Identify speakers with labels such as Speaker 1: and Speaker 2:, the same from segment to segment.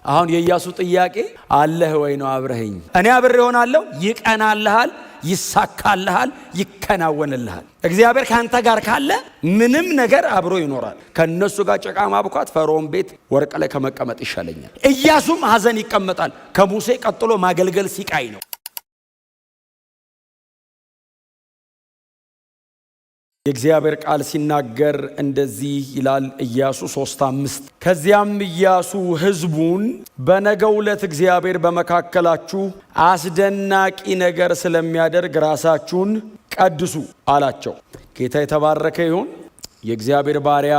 Speaker 1: አሁን የኢያሱ ጥያቄ አለህ ወይ ነው? አብረኸኝ እኔ አብሬ ሆናለሁ። ይቀናልሃል፣ ይሳካልሃል፣ ይከናወንልሃል። እግዚአብሔር ካንተ ጋር ካለ ምንም ነገር አብሮ ይኖራል። ከነሱ ጋር ጭቃ ማብኳት ፈርዖን ቤት ወርቅ ላይ ከመቀመጥ ይሻለኛል። ኢያሱም ሐዘን ይቀመጣል። ከሙሴ ቀጥሎ ማገልገል ሲቃይ ነው። የእግዚአብሔር ቃል ሲናገር እንደዚህ ይላል። ኢያሱ 3:5 ከዚያም ኢያሱ ሕዝቡን በነገው ዕለት እግዚአብሔር በመካከላችሁ አስደናቂ ነገር ስለሚያደርግ ራሳችሁን ቀድሱ አላቸው። ጌታ የተባረከ ይሁን። የእግዚአብሔር ባሪያ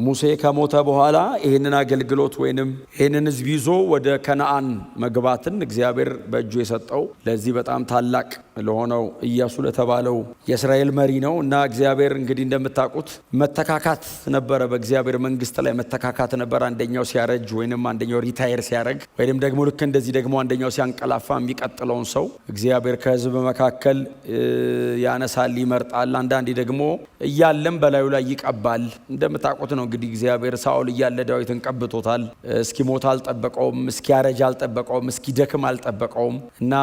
Speaker 1: ሙሴ ከሞተ በኋላ ይህንን አገልግሎት ወይንም ይህንን ሕዝብ ይዞ ወደ ከነአን መግባትን እግዚአብሔር በእጁ የሰጠው ለዚህ በጣም ታላቅ ለሆነው ኢያሱ ለተባለው የእስራኤል መሪ ነው። እና እግዚአብሔር እንግዲህ እንደምታውቁት መተካካት ነበረ፣ በእግዚአብሔር መንግስት ላይ መተካካት ነበረ። አንደኛው ሲያረጅ ወይንም አንደኛው ሪታየር ሲያደርግ ወይንም ደግሞ ልክ እንደዚህ ደግሞ አንደኛው ሲያንቀላፋ የሚቀጥለውን ሰው እግዚአብሔር ከሕዝብ መካከል ያነሳል፣ ይመርጣል። አንዳንዴ ደግሞ እያለም በላዩ ላይ ይቀባል። እንደምታውቁት ነው እንግዲህ እግዚአብሔር ሳኦል እያለ ዳዊትን ቀብቶታል። እስኪሞት አልጠበቀውም፣ እስኪያረጅ አልጠበቀውም፣ እስኪደክም አልጠበቀውም። እና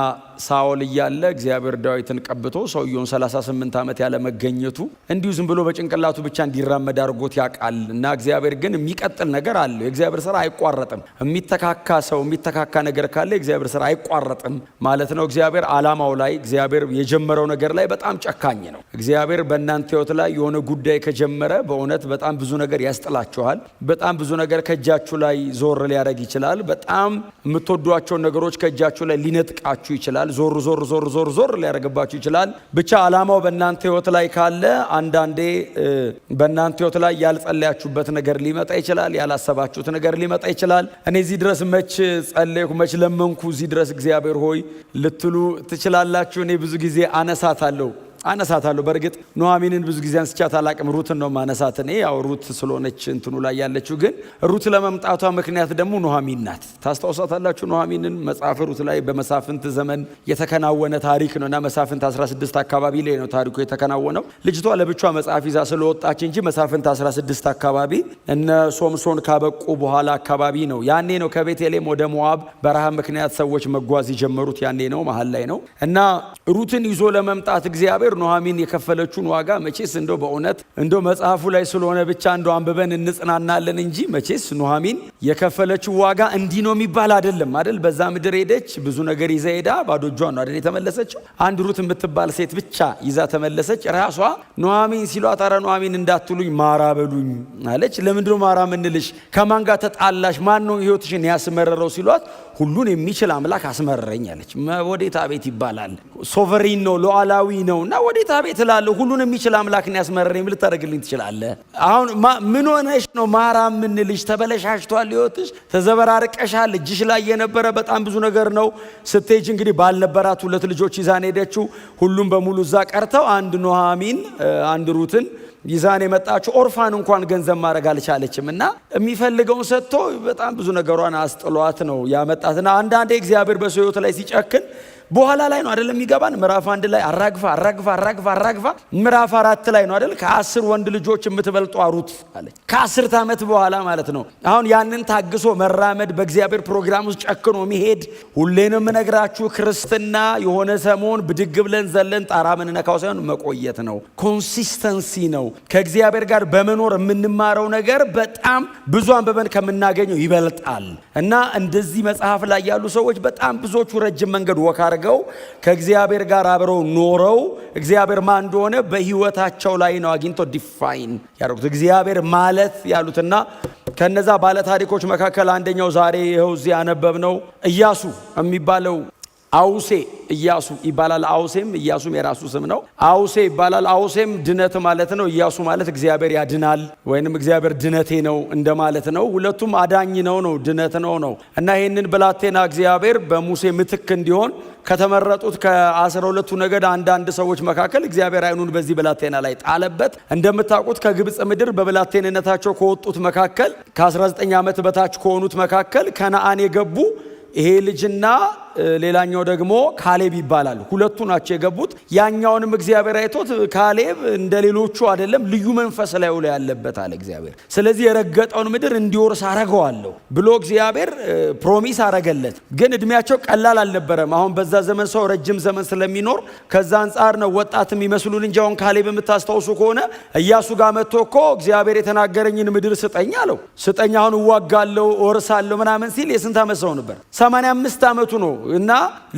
Speaker 1: ሳኦል እያለ እግዚአብሔር ዳዊትን ቀብቶ ሰውየውን 38 ዓመት ያለ መገኘቱ እንዲሁ ዝም ብሎ በጭንቅላቱ ብቻ እንዲራመድ አድርጎት ያውቃል። እና እግዚአብሔር ግን የሚቀጥል ነገር አለው። የእግዚአብሔር ስራ አይቋረጥም። የሚተካካ ሰው የሚተካካ ነገር ካለ የእግዚአብሔር ስራ አይቋረጥም ማለት ነው። እግዚአብሔር ዓላማው ላይ እግዚአብሔር የጀመረው ነገር ላይ በጣም ጨካኝ ነው። እግዚአብሔር በእናንተ ህይወት ላይ የሆነ ጉዳይ ከጀመረ በእውነት በጣም ብዙ ነገር ያስጥላችኋል። በጣም ብዙ ነገር ከእጃችሁ ላይ ዞር ሊያደርግ ይችላል። በጣም የምትወዷቸውን ነገሮች ከእጃችሁ ላይ ሊነጥቃችሁ ይችላል። ዞር ዞር ዞር ዞር ዞር ሊያደርግባችሁ ይችላል። ብቻ ዓላማው በእናንተ ህይወት ላይ ካለ አንዳንዴ በእናንተ ህይወት ላይ ያልጸለያችሁበት ነገር ሊመጣ ይችላል። ያላሰባችሁት ነገር ሊመጣ ይችላል። እኔ እዚህ ድረስ መች ጸለይኩ መች ለመንኩ እዚህ ድረስ እግዚአብሔር ሆይ ልትሉ ትችላላችሁ። እኔ ብዙ ጊዜ አነሳታለሁ። በእርግጥ ኑሐሚንን ብዙ ጊዜ አንስቻት አላቅም። ሩትን ነው ማነሳት። እኔ ያው ሩት ስለሆነች እንትኑ ላይ ያለችው፣ ግን ሩት ለመምጣቷ ምክንያት ደግሞ ኑሐሚን ናት። ታስታውሳታላችሁ ኑሐሚንን መጽሐፍ ሩት ላይ በመሳፍንት ዘመን የተከናወነ ታሪክ ነው። እና መሳፍንት 16 አካባቢ ላይ ነው ታሪኩ የተከናወነው። ልጅቷ ለብቻ መጽሐፍ ይዛ ስለወጣች እንጂ መሳፍንት 16 አካባቢ እነ ሶምሶን ካበቁ በኋላ አካባቢ ነው። ያኔ ነው ከቤተልሔም ወደ ሞዓብ በረሃብ ምክንያት ሰዎች መጓዝ የጀመሩት። ያኔ ነው መሀል ላይ ነው። እና ሩትን ይዞ ለመምጣት እግዚአብሔር ኑሐሚን የከፈለችውን ዋጋ መቼስ እንደው በእውነት እንደው መጽሐፉ ላይ ስለሆነ ብቻ እንደው አንብበን እንጽናናለን እንጂ መቼስ ኑሐሚን የከፈለችው ዋጋ እንዲህ ነው የሚባል አይደለም አይደል? በዛ ምድር ሄደች፣ ብዙ ነገር ይዛ ሄዳ ባዶ እጇን ነው አይደል የተመለሰችው። አንድ ሩት የምትባል ሴት ብቻ ይዛ ተመለሰች። ራሷ ኑሐሚን ሲሏት ኧረ ኑሐሚን እንዳትሉኝ ማራ በሉኝ አለች። ለምንድን ነው ማራ ምንልሽ? ከማን ጋር ተጣላሽ? ማን ነው ህይወትሽን ያስመረረው ሲሏት ሁሉን የሚችል አምላክ አስመረረኝ አለች። ወዴት አቤት ይባላል። ሶቨሪን ነው ሉዓላዊ ነውና ወዴት አቤት እላለሁ። ሁሉን የሚችል አምላክን ያስመረረኝ ምን ልታደርግልኝ ትችላለህ? አሁን ምን ሆነሽ ነው ማራ ምንልሽ? ተበለሻሽቷል፣ ህይወትሽ ተዘበራርቀሻል። እጅሽ ላይ የነበረ በጣም ብዙ ነገር ነው። ስትሄጂ እንግዲህ ባልነበራት 2 ልጆች ይዛን ሄደችው። ሁሉም በሙሉ እዛ ቀርተው አንድ ኑሐሚን አንድ ሩትን ይዛን የመጣችው ኦርፋን እንኳን ገንዘብ ማድረግ አልቻለችም። እና የሚፈልገውን ሰጥቶ በጣም ብዙ ነገሯን አስጥሏት ነው ያመጣትና አንዳንዴ እግዚአብሔር በሰው ህይወት ላይ ሲጨክን በኋላ ላይ ነው አይደለም የሚገባን። ምዕራፍ 1 ላይ አራግፋ ምዕራፍ 4 ላይ ነው አይደል ከ10 ወንድ ልጆች የምትበልጧ ሩት አለች። ከ10 ዓመት በኋላ ማለት ነው። አሁን ያንን ታግሶ መራመድ በእግዚአብሔር ፕሮግራም ውስጥ ጨክኖ መሄድ። ሁሌንም የምነግራችሁ ክርስትና የሆነ ሰሞን ብድግ ብለን ዘለን ጣራ ምንነካው ሳይሆን መቆየት ነው። ኮንሲስተንሲ ነው። ከእግዚአብሔር ጋር በመኖር የምንማረው ነገር በጣም ብዙ አንብበን ከምናገኘው ይበልጣል። እና እንደዚህ መጽሐፍ ላይ ያሉ ሰዎች በጣም ብዙዎቹ ረጅም መንገድ ወካ አድርገው ከእግዚአብሔር ጋር አብረው ኖረው እግዚአብሔር ማን እንደሆነ በህይወታቸው ላይ ነው አግኝቶ ዲፋይን ያደረጉት። እግዚአብሔር ማለት ያሉትና ከነዛ ባለ ታሪኮች መካከል አንደኛው ዛሬ ይኸው እዚህ ያነበብነው ኢያሱ የሚባለው አውሴ ኢያሱ ይባላል። አውሴም ኢያሱም የራሱ ስም ነው። አውሴ ይባላል። አውሴም ድነት ማለት ነው። ኢያሱ ማለት እግዚአብሔር ያድናል ወይንም እግዚአብሔር ድነቴ ነው እንደማለት ነው። ሁለቱም አዳኝ ነው ድነት ነው። እና ይህንን ብላቴና እግዚአብሔር በሙሴ ምትክ እንዲሆን ከተመረጡት ከ12ቱ ነገድ አንዳንድ ሰዎች መካከል እግዚአብሔር አይኑን በዚህ ብላቴና ላይ ጣለበት። እንደምታውቁት ከግብጽ ምድር በብላቴንነታቸው ከወጡት መካከል ከ19 ዓመት በታች ከሆኑት መካከል ከነአን የገቡ ይሄ ልጅና ሌላኛው ደግሞ ካሌብ ይባላል። ሁለቱ ናቸው የገቡት። ያኛውንም እግዚአብሔር አይቶት ካሌብ እንደሌሎቹ አይደለም፣ ልዩ መንፈስ ላይ ያለበት አለ እግዚአብሔር። ስለዚህ የረገጠውን ምድር እንዲወርስ አረገዋለሁ ብሎ እግዚአብሔር ፕሮሚስ አረገለት። ግን እድሜያቸው ቀላል አልነበረም። አሁን በዛ ዘመን ሰው ረጅም ዘመን ስለሚኖር ከዛ አንጻር ነው ወጣት የሚመስሉን እንጂ አሁን ካሌብ የምታስታውሱ ከሆነ ኢያሱ ጋር መጥቶ እኮ እግዚአብሔር የተናገረኝን ምድር ስጠኝ አለው። ስጠኝ አሁን እዋጋለሁ እወርሳለሁ ምናምን ሲል የስንት ዓመት ሰው ነበር? 85 ዓመቱ ነው። እና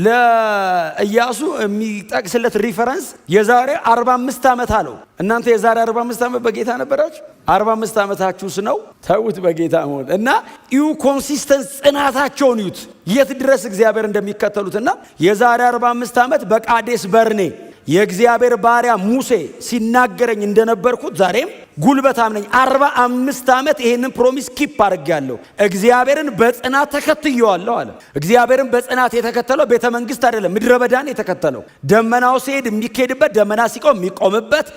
Speaker 1: ለኢያሱ የሚጠቅስለት ሪፈረንስ የዛሬ 45 ዓመት አለው። እናንተ የዛሬ 45 ዓመት በጌታ ነበራችሁ? 45 ዓመታችሁስ ነው? ተውት በጌታ ሞት እና እዩ ኮንሲስተንስ ጽናታቸውን እዩት፣ የት ድረስ እግዚአብሔር እንደሚከተሉትና የዛሬ 45 ዓመት በቃዴስ በርኔ የእግዚአብሔር ባሪያ ሙሴ ሲናገረኝ እንደነበርኩት ዛሬም ጉልበታም ነኝ። 45 ዓመት ይሄንን ፕሮሚስ ኪፕ አድርጌያለሁ። እግዚአብሔርን በጽናት ተከትየዋለሁ አለ። እግዚአብሔርን በጽናት የተከተለው ቤተ መንግስት አይደለም፣ ምድረ በዳን የተከተለው። ደመናው ሲሄድ የሚኬድበት፣ ደመና ሲቆም የሚቆምበት፣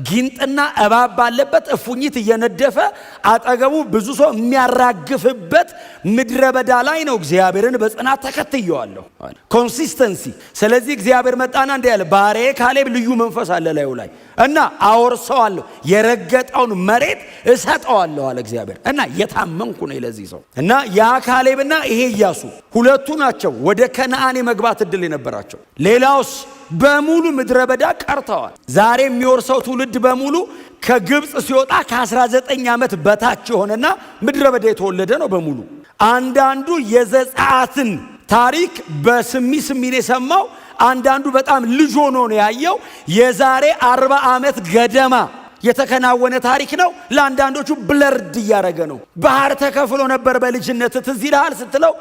Speaker 1: ጊንጥና እባብ ባለበት እፉኝት እየነደፈ አጠገቡ ብዙ ሰው የሚያራግፍበት ምድረ በዳ ላይ ነው እግዚአብሔርን በጽናት ተከትየዋለሁ አለ። ኮንሲስተንሲ። ስለዚህ እግዚአብሔር መጣና እንዲህ ያለ ባሪያዬ ካሌብ ልዩ መንፈስ አለ ላዩ ላይ እና አወርሰዋለሁ፣ የረገጠውን መሬት እሰጠዋለሁ አለ እግዚአብሔር። እና የታመንኩ ነው ለዚህ ሰው። እና ያ ካሌብና ይሄ ኢያሱ ሁለቱ ናቸው ወደ ከነዓን የመግባት እድል የነበራቸው። ሌላውስ በሙሉ ምድረ በዳ ቀርተዋል። ዛሬ የሚወርሰው ትውልድ በሙሉ ከግብፅ ሲወጣ ከ19 ዓመት በታች የሆነና ምድረ በዳ የተወለደ ነው በሙሉ። አንዳንዱ የዘጸአትን ታሪክ በስሚ ስሚን የሰማው፣ አንዳንዱ በጣም ልጅ ሆኖ ነው ያየው። የዛሬ 40 ዓመት ገደማ የተከናወነ ታሪክ ነው። ለአንዳንዶቹ ብለርድ እያደረገ ነው። ባህር ተከፍሎ ነበር በልጅነት ትዝ ይልሃል ስትለው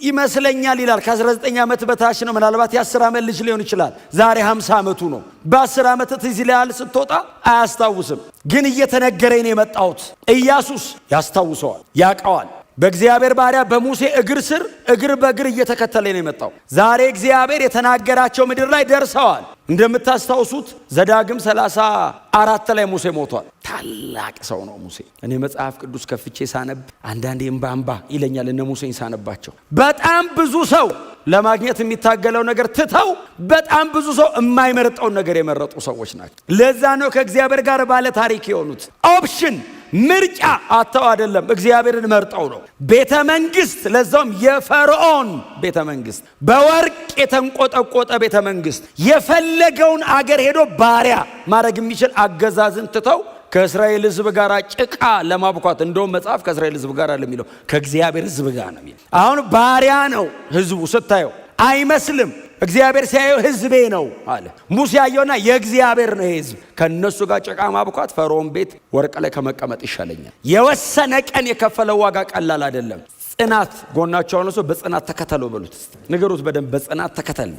Speaker 1: ይመስለኛል ይላል። ከ19 ዓመት በታች ነው። ምናልባት የ10 ዓመት ልጅ ሊሆን ይችላል። ዛሬ 50 ዓመቱ ነው። በ10 ዓመት ትዝ ይልሃል ስትወጣ አያስታውስም። ግን እየተነገረኝ ነው የመጣሁት። ኢያሱስ ያስታውሰዋል፣ ያውቀዋል። በእግዚአብሔር ባሪያ በሙሴ እግር ስር እግር በእግር እየተከተለ ነው የመጣው። ዛሬ እግዚአብሔር የተናገራቸው ምድር ላይ ደርሰዋል። እንደምታስታውሱት ዘዳግም 34 ላይ ሙሴ ሞቷል። ታላቅ ሰው ነው ሙሴ። እኔ መጽሐፍ ቅዱስ ከፍቼ ሳነብ አንዳንዴ እምባ ይለኛል እነ ሙሴን ሳነባቸው። በጣም ብዙ ሰው ለማግኘት የሚታገለው ነገር ትተው በጣም ብዙ ሰው የማይመርጠውን ነገር የመረጡ ሰዎች ናቸው። ለዛ ነው ከእግዚአብሔር ጋር ባለ ታሪክ የሆኑት። ኦፕሽን ምርጫ አተው አይደለም፣ እግዚአብሔርን መርጠው ነው። ቤተ መንግስት፣ ለዛውም የፈርዖን ቤተ መንግስት፣ በወርቅ የተንቆጠቆጠ ቤተ መንግስት፣ የፈለገውን አገር ሄዶ ባሪያ ማድረግ የሚችል አገዛዝን ትተው ከእስራኤል ሕዝብ ጋር ጭቃ ለማብኳት። እንደውም መጽሐፍ ከእስራኤል ሕዝብ ጋር አለ የሚለው ከእግዚአብሔር ሕዝብ ጋር ነው የሚለው። አሁን ባሪያ ነው ሕዝቡ ስታየው አይመስልም። እግዚአብሔር ሲያየው ሕዝቤ ነው አለ። ሙሴ ያየውና የእግዚአብሔር ነው ሕዝብ። ከነሱ ጋር ጭቃ ማብኳት ፈርዖን ቤት ወርቅ ላይ ከመቀመጥ ይሻለኛል። የወሰነ ቀን የከፈለው ዋጋ ቀላል አይደለም። ጽናት ጎናቸው ነው። በጽናት ተከተለው በሉት፣ ንገሩት በደንብ በጽናት ተከተል።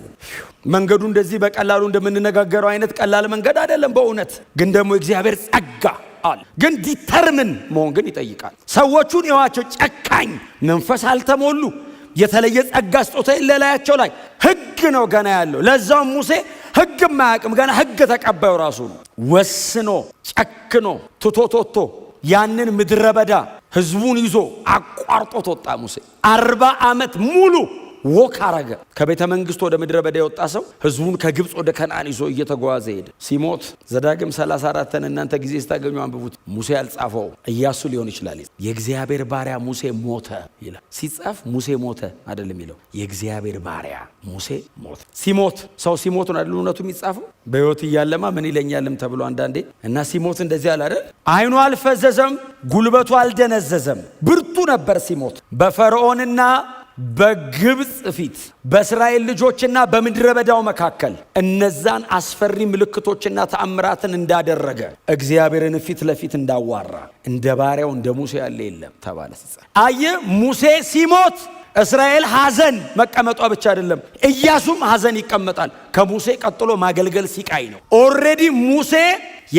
Speaker 1: መንገዱ እንደዚህ በቀላሉ እንደምንነጋገረው አይነት ቀላል መንገድ አይደለም በእውነት ግን ደግሞ እግዚአብሔር ጸጋ አለ። ግን ዲተርምን መሆን ግን ይጠይቃል። ሰዎቹን የዋቸው ጨካኝ መንፈስ አልተሞሉ የተለየ ጸጋ ስጦታ የሌላቸው ላይ ሕግ ነው ገና ያለው። ለዛውም ሙሴ ሕግ ማያውቅም ገና ሕግ ተቀባዩ ራሱ ነው። ወስኖ ጨክኖ ትቶቶቶ ያንን ምድረ በዳ ሕዝቡን ይዞ አቋርጦት ወጣ። ሙሴ 40 ዓመት ሙሉ ወክ አረገ። ከቤተ መንግስት ወደ ምድረ በዳ የወጣ ሰው ሕዝቡን ከግብፅ ወደ ከነዓን ይዞ እየተጓዘ ሄደ። ሲሞት ዘዳግም 34ን እናንተ ጊዜ ስታገኙ አንብቡት። ሙሴ ያልጻፈው ኢያሱ ሊሆን ይችላል። የእግዚአብሔር ባሪያ ሙሴ ሞተ ይላል። ሲጻፍ ሙሴ ሞተ አይደለም የሚለው፣ የእግዚአብሔር ባሪያ ሙሴ ሞተ። ሲሞት ሰው ሲሞት ነው አይደል እውነቱ የሚጻፈው። በሕይወት እያለማ ምን ይለኛልም ተብሎ አንዳንዴ እና ሲሞት እንደዚህ አለ አይደል። አይኑ አልፈዘዘም፣ ጉልበቱ አልደነዘዘም፣ ብርቱ ነበር ሲሞት። በፈርዖንና በግብፅ ፊት በእስራኤል ልጆችና በምድረ በዳው መካከል እነዛን አስፈሪ ምልክቶችና ተአምራትን እንዳደረገ እግዚአብሔርን ፊት ለፊት እንዳዋራ እንደ ባሪያው እንደ ሙሴ ያለ የለም ተባለ። አየ ሙሴ ሲሞት እስራኤል ሐዘን መቀመጧ ብቻ አይደለም፣ ኢያሱም ሐዘን ይቀመጣል። ከሙሴ ቀጥሎ ማገልገል ሲቃይ ነው። ኦልሬዲ ሙሴ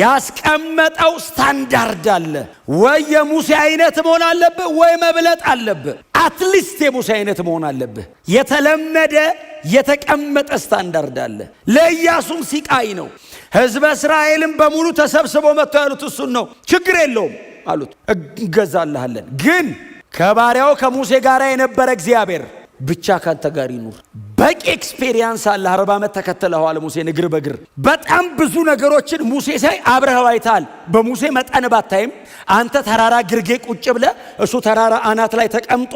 Speaker 1: ያስቀመጠው ስታንዳርድ አለ። ወይ የሙሴ አይነት መሆን አለብህ ወይ መብለጥ አለብህ። አትሊስት የሙሴ አይነት መሆን አለብህ። የተለመደ የተቀመጠ ስታንዳርድ አለ። ለኢያሱም ሲቃይ ነው። ሕዝበ እስራኤልም በሙሉ ተሰብስበው መጥተው ያሉት እሱን ነው። ችግር የለውም አሉት፣ እንገዛልሃለን። ግን ከባሪያው ከሙሴ ጋር የነበረ እግዚአብሔር ብቻ ካንተ ጋር ይኑር፣ በቂ ኤክስፔሪየንስ አለ። 40 ዓመት ተከተለዋል ሙሴን እግር በእግር በጣም ብዙ ነገሮችን ሙሴ ሳይ አብረኸው አይተሃል። በሙሴ መጠን ባታይም አንተ ተራራ ግርጌ ቁጭ ብለህ እሱ ተራራ አናት ላይ ተቀምጦ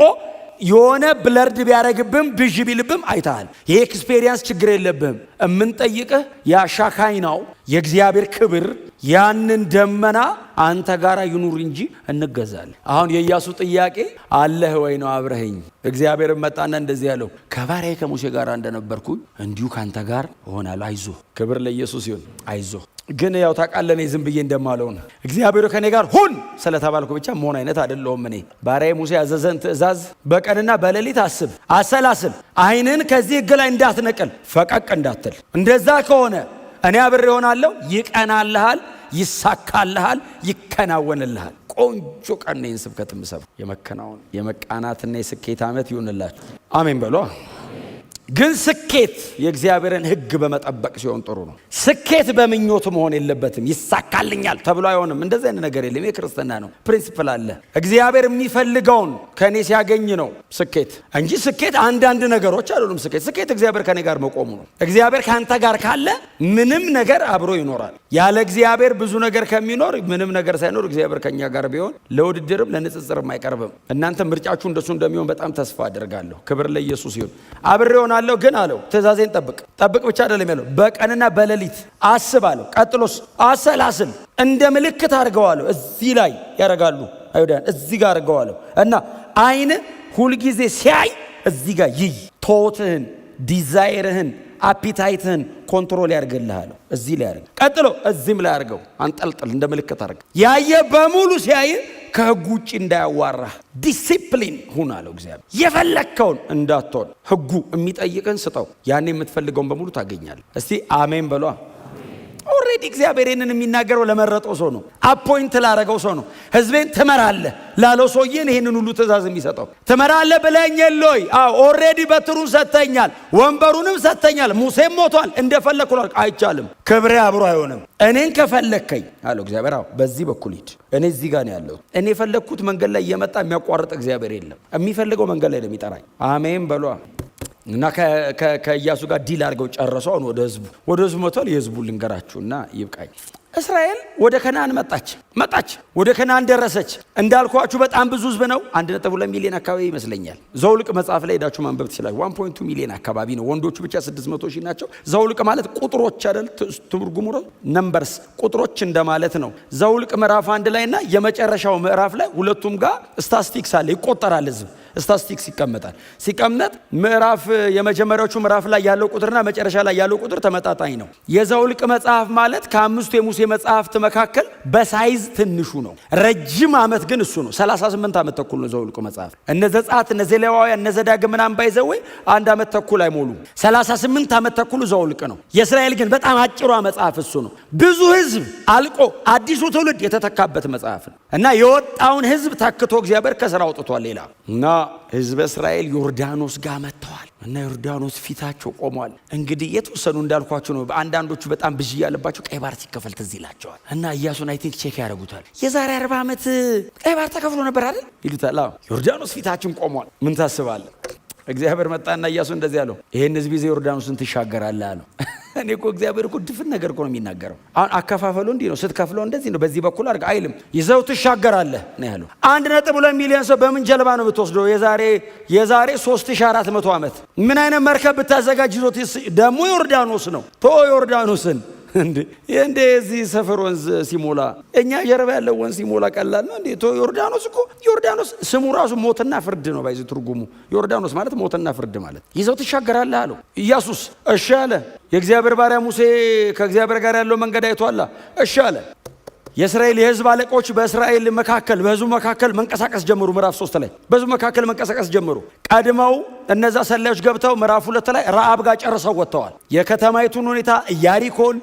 Speaker 1: የሆነ ብለርድ ቢያረግብም ብዥ ቢልብም አይተሃል። ይሄ ኤክስፔሪየንስ ችግር የለብህም። እምንጠይቅህ ያሻካኝ ነው የእግዚአብሔር ክብር ያንን ደመና አንተ ጋር ይኑር እንጂ እንገዛለን። አሁን የኢያሱ ጥያቄ አለህ ወይ ነው? አብረኸኝ እግዚአብሔር መጣና እንደዚህ ያለው ከባሪያዬ ከሙሴ ጋር እንደነበርኩኝ እንዲሁ ካንተ ጋር እሆናለሁ። አይዞ ክብር ለኢየሱስ ይሁን። አይዞ ግን ያው ታውቃለህ ዝም ብዬ እንደማለው ነው። እግዚአብሔር ከኔ ጋር ሁን ስለተባልኩ ብቻ መሆን አይነት አይደለሁም። እኔ ባሪያዬ ሙሴ ያዘዘን ትእዛዝ በቀንና በሌሊት አስብ፣ አሰላስል፣ ዓይንን ከዚህ ሕግ ላይ እንዳትነቅል፣ ፈቀቅ እንዳትል። እንደዛ ከሆነ እኔ አብሬ እሆናለሁ። ይቀናልሃል፣ ይሳካልሃል፣ ይከናወንልሃል። ቆንጆ ቀን ነው ስብከት የምሰብከው። የመከናወን የመቃናትና የስኬት ዓመት ይሁንላችሁ። አሜን በሉ። ግን ስኬት የእግዚአብሔርን ሕግ በመጠበቅ ሲሆን ጥሩ ነው። ስኬት በምኞት መሆን የለበትም። ይሳካልኛል ተብሎ አይሆንም። እንደዚህ አይነት ነገር የለም። የክርስትና ነው ፕሪንሲፕል አለ። እግዚአብሔር የሚፈልገውን ከኔ ሲያገኝ ነው ስኬት እንጂ ስኬት አንዳንድ ነገሮች አይደሉም። ስኬት እግዚአብሔር ከኔ ጋር መቆሙ ነው። እግዚአብሔር ካንተ ጋር ካለ ምንም ነገር አብሮ ይኖራል። ያለ እግዚአብሔር ብዙ ነገር ከሚኖር ምንም ነገር ሳይኖር እግዚአብሔር ከኛ ጋር ቢሆን ለውድድርም ለንጽጽርም አይቀርብም። እናንተ ምርጫችሁ እንደሱ እንደሚሆን በጣም ተስፋ አደርጋለሁ። ክብር ለኢየሱስ ይሁን። አብሬውን አለው ግን አለው ትእዛዜን ጠብቅ ብቻ አይደለም ያለው በቀንና በሌሊት አስብ አለው። ቀጥሎስ አሰላስል፣ እንደ ምልክት አድርገዋለሁ። እዚህ ላይ ያደርጋሉ አይሁዳን፣ እዚህ ጋር አድርገዋለሁ እና ዓይን ሁልጊዜ ሲያይ እዚህ ጋር ይይ ቶትህን፣ ዲዛይርህን፣ አፒታይትህን ኮንትሮል ያደርግልሃል። እዚህ ላይ ያደርግ። ቀጥሎ እዚህም ላይ አድርገው፣ አንጠልጥል፣ እንደ ምልክት አድርግ። ያየ በሙሉ ሲያይ ከሕግ ውጭ እንዳያዋራህ ዲሲፕሊን ሁን አለው እግዚአብሔር። የፈለግከውን እንዳትሆን ሕጉ የሚጠይቅን ስጠው። ያኔ የምትፈልገውን በሙሉ ታገኛለህ። እስቲ አሜን በሏ። ኦልሬዲ እግዚአብሔር ይህንን የሚናገረው ለመረጠው ሰው ነው። አፖይንት ላረገው ሰው ነው። ሕዝቤን ትመራለህ ላለው ሰውዬን ይህንን ሁሉ ትእዛዝ የሚሰጠው። ትመራለህ ብለኝ የለይ? ኦልሬዲ በትሩን ሰጥተኛል፣ ወንበሩንም ሰጥተኛል። ሙሴም ሞቷል። እንደፈለግኩ አይቻልም። ክብሬ አብሮ አይሆንም። እኔን ከፈለግከኝ አለው እግዚአብሔር፣ በዚህ በኩል ሂድ። እኔ እዚህ ጋር ነው ያለሁት። እኔ የፈለግኩት መንገድ ላይ እየመጣ የሚያቋርጥ እግዚአብሔር የለም። የሚፈልገው መንገድ ላይ ነው የሚጠራኝ። አሜን በሏ። እና ከኢያሱ ጋር ዲል አድርገው ጨረሰው። አሁን ወደ ህዝቡ መጥቷል። የህዝቡ ልንገራችሁና ይብቃኝ። እስራኤል ወደ ከነዓን መጣች፣ ወደ ከነዓን ደረሰች። እንዳልኳችሁ በጣም ብዙ ህዝብ ነው። 1.2 ሚሊዮን አካባቢ ይመስለኛል። ዘውልቅ መጽሐፍ ላይ ሄዳችሁ ማንበብ ትችላላችሁ። 1.2 ሚሊዮን አካባቢ ነው። ወንዶቹ ብቻ 600 ሺህ ናቸው። ዘውልቅ ማለት ቁጥሮች አይደል? ትርጉሙ ነምበርስ ቁጥሮች እንደማለት ነው። ዘውልቅ ምዕራፍ 1 ላይ እና የመጨረሻው ምዕራፍ ላይ ሁለቱም ጋር ስታቲስቲክስ አለ። ይቆጠራል ህዝብ ስታቲስቲክስ ሲቀመጥ ምዕራፍ የመጀመሪያዎቹ ምዕራፍ ላይ ያለው ቁጥርና መጨረሻ ላይ ያለው ቁጥር ተመጣጣኝ ነው። የዘውልቅ መጽሐፍ ማለት ከአምስቱ የሙሴ መጽሐፍት መካከል በሳይዝ ትንሹ ነው። ረጅም ዓመት ግን እሱ ነው። 38 ዓመት ተኩል ነው ዘውልቅ መጽሐፍ። እነ ዘጸአት፣ እነ ዘሌዋውያን፣ እነ ዘዳግም ምናምን ባይዘው 1 ዓመት ተኩል አይሞሉም። 38 ዓመት ተኩል ዘውልቅ ነው። የእስራኤል ግን በጣም አጭሯ መጽሐፍ እሱ ነው። ብዙ ህዝብ አልቆ አዲሱ ትውልድ የተተካበት መጽሐፍ ነው እና የወጣውን ህዝብ ተክቶ እግዚአብሔር ከስራ አውጥቷል። ሌላ እና ህዝበ እስራኤል ዮርዳኖስ ጋር መጥተዋል እና ዮርዳኖስ ፊታቸው ቆሟል። እንግዲህ የተወሰኑ እንዳልኳቸው ነው። አንዳንዶቹ በጣም ብዥ ያለባቸው ቀይ ባህር ሲከፈል ትዝ ይላቸዋል እና ኢያሱን አይ ቲንክ ቼክ ያደርጉታል። የዛሬ 40 ዓመት ቀይ ባህር ተከፍሎ ነበር አይደል ይሉታል። ዮርዳኖስ ፊታችን ቆሟል። ምን ታስባለህ? እግዚአብሔር መጣና ኢያሱ እንደዚህ ያለው ይሄን ህዝብ ይዘህ ዮርዳኖስን ትሻገራለህ አለው። እኔ እኮ እግዚአብሔር እኮ ድፍን ነገር እኮ ነው የሚናገረው። አሁን አከፋፈሉ እንዲህ ነው። ስትከፍለው እንደዚህ ነው፣ በዚህ በኩል አድርግ አይልም። ይዘው ትሻገራለህ ነው ያለው። 1.2 ሚሊዮን ሰው በምን ጀልባ ነው የምትወስደው? የዛሬ 3400 ዓመት ምን አይነት መርከብ ብታዘጋጅ ይዞት ደግሞ ዮርዳኖስ ነው። ዮርዳኖስን እንዴ እዚህ ሰፈር ወንዝ ሲሞላ እኛ ጀርባ ያለው ወንዝ ሲሞላ ቀላል ነው እንዴ? ዮርዳኖስ ስሙ ራሱ ሞትና ፍርድ ነው። ባይዚ ትርጉሙ ዮርዳኖስ ማለት ሞትና ፍርድ ማለት። ይዘው ትሻገራለህ አለው። ኢያሱስ እሺ አለ። የእግዚአብሔር ባሪያ ሙሴ ከእግዚአብሔር ጋር ያለው መንገድ አይቷላ። እሺ አለ። የእስራኤል የህዝብ አለቆች በእስራኤል መካከል በህዝቡ መካከል መንቀሳቀስ ጀመሩ። ምዕራፍ 3 ላይ በህዝቡ መካከል መንቀሳቀስ ጀመሩ። ቀድመው እነዛ ሰላዮች ገብተው ምዕራፍ 2 ላይ ረአብ ጋር ጨርሰው ወጥተዋል። የከተማይቱን ሁኔታ ኢያሪኮን፣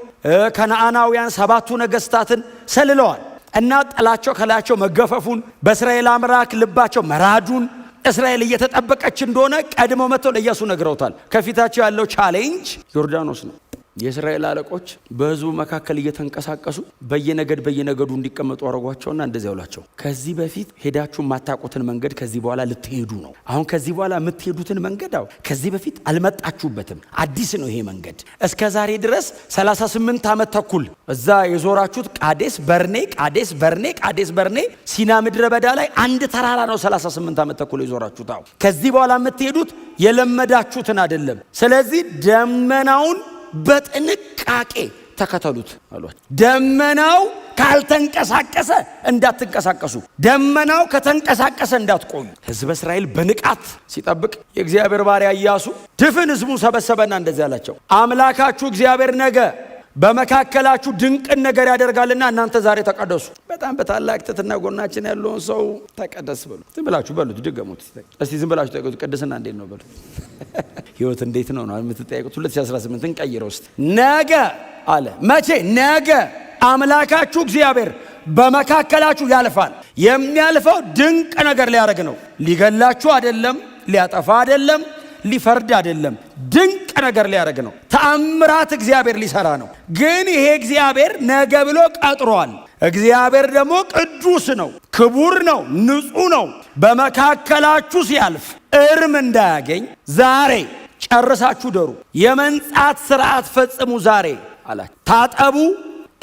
Speaker 1: ከነዓናውያን 7ቱ ነገስታትን ሰልለዋል እና ጥላቸው ከላያቸው መገፈፉን በእስራኤል አምላክ ልባቸው መራዱን እስራኤል እየተጠበቀች እንደሆነ ቀድመው መጥተው ለኢያሱ ነግረውታል። ከፊታቸው ያለው ቻሌንጅ ዮርዳኖስ ነው። የእስራኤል አለቆች በሕዝቡ መካከል እየተንቀሳቀሱ በየነገዱ እንዲቀመጡ አረጓቸውና እንደዚህ ያውላቸው፣ ከዚህ በፊት ሄዳችሁ የማታውቁትን መንገድ ከዚህ በኋላ ልትሄዱ ነው። አሁን ከዚህ በኋላ የምትሄዱትን መንገድ ከዚህ በፊት አልመጣችሁበትም፣ አዲስ ነው ይሄ መንገድ። እስከ ዛሬ ድረስ 38 ዓመት ተኩል እዛ የዞራችሁት ቃዴስ በርኔ ሲና ምድረ በዳ ላይ አንድ ተራራ ነው 38 ዓመት ተኩል የዞራችሁት። ከዚህ በኋላ የምትሄዱት የለመዳችሁትን አይደለም። ስለዚህ ደመናውን በጥንቃቄ ተከተሉት አሏቸው። ደመናው ካልተንቀሳቀሰ እንዳትንቀሳቀሱ፣ ደመናው ከተንቀሳቀሰ እንዳትቆዩ። ሕዝበ እስራኤል በንቃት ሲጠብቅ የእግዚአብሔር ባሪያ ኢያሱ ድፍን ሕዝቡን ሰበሰበና እንደዚህ አላቸው፣ አምላካችሁ እግዚአብሔር ነገ በመካከላችሁ ድንቅን ነገር ያደርጋልና እናንተ ዛሬ ተቀደሱ። በጣም በታላቅ ትሕትና ጎናችን ያለውን ሰው ተቀደስ በሉት። ዝም ብላችሁ በሉት፣ ድገሙት እስቲ። ዝም ብላችሁ ጠይቁት፣ ቅድስና እንዴት ነው በሉት። ህይወት እንዴት ነው የምትጠይቁት? 2018 እንቀይረው እስቲ። ነገ አለ። መቼ? ነገ አምላካችሁ እግዚአብሔር በመካከላችሁ ያልፋል። የሚያልፈው ድንቅ ነገር ሊያደርግ ነው። ሊገላችሁ አይደለም፣ ሊያጠፋ አይደለም፣ ሊፈርድ አይደለም። ድንቅ ነገር ሊያደርግ ነው። ተአምራት እግዚአብሔር ሊሰራ ነው። ግን ይሄ እግዚአብሔር ነገ ብሎ ቀጥሯል። እግዚአብሔር ደግሞ ቅዱስ ነው፣ ክቡር ነው፣ ንጹሕ ነው። በመካከላችሁ ሲያልፍ እርም እንዳያገኝ ዛሬ ጨርሳችሁ ደሩ። የመንጻት ሥርዓት ፈጽሙ ዛሬ አላችሁ። ታጠቡ፣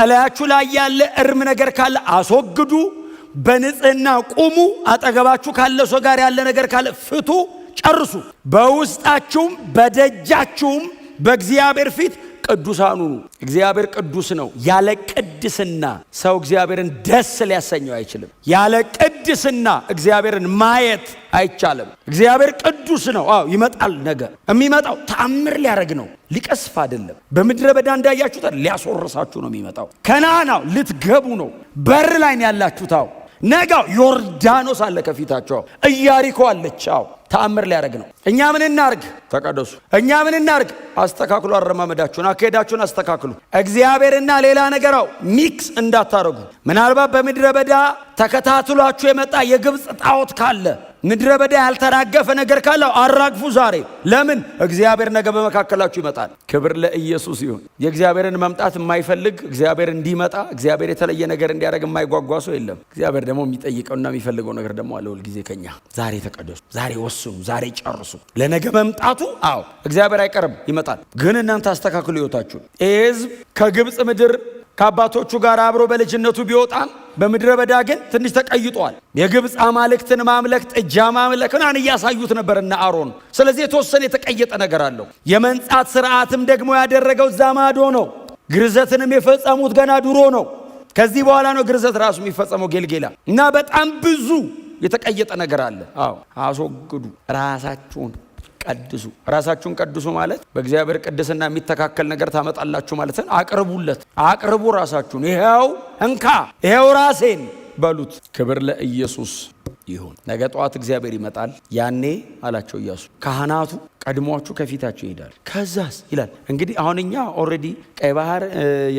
Speaker 1: እላያችሁ ላይ ያለ እርም ነገር ካለ አስወግዱ፣ በንጽህና ቁሙ። አጠገባችሁ ካለ ሰው ጋር ያለ ነገር ካለ ፍቱ፣ ጨርሱ። በውስጣችሁም በደጃችሁም በእግዚአብሔር ፊት ቅዱሳን ሁኑ። እግዚአብሔር ቅዱስ ነው። ያለ ቅድስና ሰው እግዚአብሔርን ደስ ሊያሰኘው አይችልም። ያለ ቅድስና እግዚአብሔርን ማየት አይቻልም። እግዚአብሔር ቅዱስ ነው። ይመጣል። ነገ የሚመጣው ተአምር ሊያደርግ ነው፣ ሊቀስፍ አይደለም። በምድረ በዳ እንዳያችሁት ሊያስወርሳችሁ ነው የሚመጣው። ከነዓናው ልትገቡ ነው። በር ላይ ነው ያላችሁት። ነጋው ዮርዳኖስ አለ ከፊታቸው። ኢያሪኮ አለች። ተአምር ሊያደርግ ነው። እኛ ምን እናርግ? ተቀደሱ። እኛ ምን እናርግ? አስተካክሉ። አረማመዳችሁን፣ አካሄዳችሁን አስተካክሉ። እግዚአብሔርና ሌላ ነገር ሚክስ እንዳታረጉ። ምናልባት በምድረ በዳ ተከታትሏችሁ የመጣ የግብፅ ጣዖት ካለ፣ ምድረ በዳ ያልተራገፈ ነገር ካለ አራግፉ ዛሬ። ለምን? እግዚአብሔር ነገ በመካከላችሁ ይመጣል። ክብር ለኢየሱስ ይሁን። የእግዚአብሔርን መምጣት የማይፈልግ እግዚአብሔር እንዲመጣ እግዚአብሔር የተለየ ነገር እንዲያደርግ የማይጓጓ ሰው የለም። እግዚአብሔር ደግሞ የሚጠይቀውና የሚፈልገው ነገር ደግሞ አለ ሁልጊዜ ከኛ። ዛሬ ተቀደሱ፣ ዛሬ ወስኑ፣ ዛሬ ጨርሱ። ለነገ መምጣቱ እግዚአብሔር አይቀርም፣ ይመጣል። ግን እናንተ አስተካክሉ ሕይወታችሁን። ይህ ሕዝብ ከግብፅ ምድር ከአባቶቹ ጋር አብሮ በልጅነቱ ቢወጣም በምድረ በዳ ግን ትንሽ ተቀይጧል። የግብፅ አማልክትን ማምለክ፣ ጥጃ ማምለክን እያሳዩት ነበርና አሮን። ስለዚህ የተወሰነ የተቀየጠ ነገር አለው። የመንጻት ሥርዓትም ደግሞ ያደረገው ዛማዶ ነው። ግርዘትንም የፈጸሙት ገና ድሮ ነው። ከዚህ በኋላ ነው ግርዘት ራሱ የሚፈጸመው ጌልጌላ። እና በጣም ብዙ የተቀየጠ ነገር አለ። አስወግዱ፣ ራሳችሁን ቀድሱ። ራሳችሁን ቀድሱ ማለት በእግዚአብሔር ቅድስና የሚተካከል ነገር ታመጣላችሁ ማለት ነው። አቅርቡለት፣ አቅርቡ ራሳችሁን። ይሄው እንካ፣ ይሄው ራሴን በሉት። ክብር ለኢየሱስ ይሁን። ነገ ጠዋት እግዚአብሔር ይመጣል። ያኔ አላቸው ኢያሱ፣ ካህናቱ ቀድሟችሁ ከፊታችሁ ይሄዳል። ከዛስ ይላል እንግዲህ አሁን እኛ ኦልሬዲ ቀይ ባህር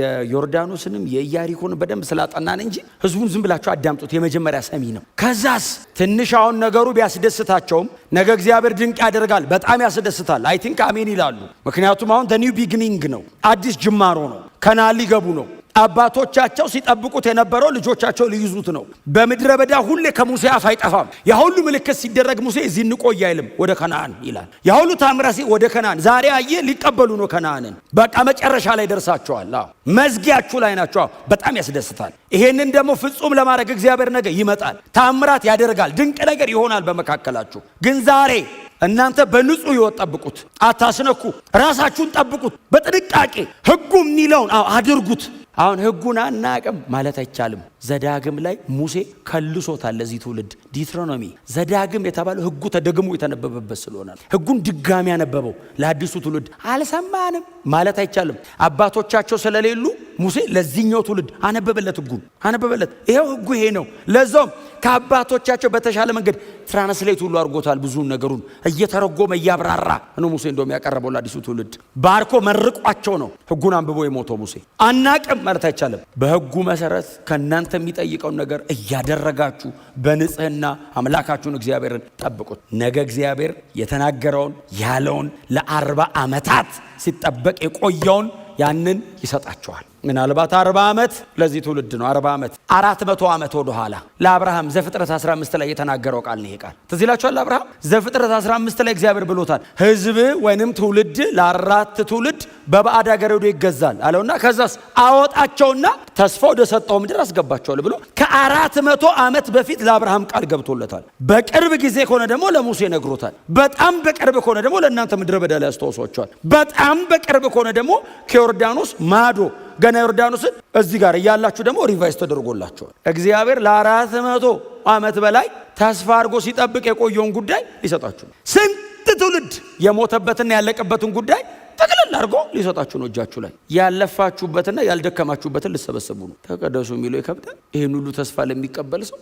Speaker 1: የዮርዳኖስንም የኢያሪኮን በደንብ ስላጠናን እንጂ ህዝቡን ዝም ብላችሁ አዳምጡት። የመጀመሪያ ሰሚ ነው። ከዛስ ትንሽ አሁን ነገሩ ቢያስደስታቸውም ነገ እግዚአብሔር ድንቅ ያደርጋል። በጣም ያስደስታል። አይ ቲንክ አሜን ይላሉ። ምክንያቱም አሁን ኒው ቢግኒንግ ነው፣ አዲስ ጅማሮ ነው። ከነዓን ሊገቡ ነው። አባቶቻቸው ሲጠብቁት የነበረው ልጆቻቸው ሊይዙት ነው። በምድረ በዳ ሁሌ ከሙሴ አፍ አይጠፋም። የሁሉ ምልክት ሲደረግ ሙሴ እዚህ እንቆይ አይልም፣ ወደ ከነዓን ይላል። የሁሉ ታምራሲ ወደ ከነዓን። ዛሬ አየ ሊቀበሉ ነው ከነዓንን። በቃ መጨረሻ ላይ ደርሳቸዋል። መዝጊያችሁ ላይ ናቸው። በጣም ያስደስታል። ይሄንን ደግሞ ፍጹም ለማድረግ እግዚአብሔር ነገ ይመጣል፣ ታምራት ያደርጋል፣ ድንቅ ነገር ይሆናል በመካከላችሁ። ግን ዛሬ እናንተ በንጹህ ሕይወት ጠብቁት፣ አታስነኩ። ራሳችሁን ጠብቁት በጥንቃቄ። ሕጉ የሚለውን አድርጉት። አሁን ሕጉን አናቅም ማለት አይቻልም። ዘዳግም ላይ ሙሴ ከልሶታል ለዚህ ትውልድ። ዲትሮኖሚ ዘዳግም የተባለው ሕጉ ተደግሞ የተነበበበት ስለሆነ ሕጉን ድጋሚ ያነበበው ለአዲሱ ትውልድ። አልሰማንም ማለት አይቻልም። አባቶቻቸው ስለሌሉ ሙሴ ለዚህኛው ትውልድ አነበበለት፣ ሕጉን አነበበለት። ይሄው ሕጉ ይሄ ነው። ለዛውም ከአባቶቻቸው በተሻለ መንገድ ትራንስሌት ሁሉ አድርጎታል። ብዙ ነገሩን እየተረጎመ እያብራራ ነው ሙሴ እንደውም ያቀረበው ለአዲሱ ትውልድ። ባርኮ መርቋቸው ነው ሕጉን አንብቦ የሞተው ሙሴ። አናቅም ማለት አይቻልም። በሕጉ መሰረት ከእናንተ የሚጠይቀውን ነገር እያደረጋችሁ በንጽህና አምላካችሁን እግዚአብሔርን ጠብቁት። ነገ እግዚአብሔር የተናገረውን ያለውን ለ40 ዓመታት ሲጠበቅ የቆየውን ያንን ይሰጣቸዋል። ምናልባት 40 ዓመት ለዚህ ትውልድ ነው። 40 ዓመት 400 ዓመት ወደ ኋላ ለአብርሃም ዘፍጥረት 15 ላይ የተናገረው ቃል ነው። ይሄ ቃል ትዝ ይላችኋል። አብርሃም ዘፍጥረት 15 ላይ እግዚአብሔር ብሎታል፣ ሕዝብ ወይንም ትውልድ ለ4 ትውልድ በባዕድ ሀገር ሄዶ ይገዛል አለውና ከዛስ አወጣቸውና ተስፋ ወደ ሰጠው ምድር አስገባቸዋል ብሎ ከ400 ዓመት በፊት ለአብርሃም ቃል ገብቶለታል። በቅርብ ጊዜ ከሆነ ደግሞ ለሙሴ ነግሮታል። በጣም በቅርብ ከሆነ ደግሞ ለእናንተ ምድረ በዳ ላይ አስተዋውሷቸዋል። በጣም በቅርብ ከሆነ ደግሞ ከዮርዳኖስ ማዶ ገና ዮርዳኖስን እዚህ ጋር እያላችሁ ደግሞ ሪቫይስ ተደርጎላችኋል። እግዚአብሔር ለ400 ዓመት በላይ ተስፋ አድርጎ ሲጠብቅ የቆየውን ጉዳይ ሊሰጣችሁ ነው። ስንት ትውልድ የሞተበትና ያለቀበትን ጉዳይ ጠቅልል አድርጎ ሊሰጣችሁ ነው። እጃችሁ ላይ ያለፋችሁበትና ያልደከማችሁበትን ልሰበሰቡ ነው። ተቀደሱ የሚለው ይከብዳል። ይህን ሁሉ ተስፋ ለሚቀበል ሰው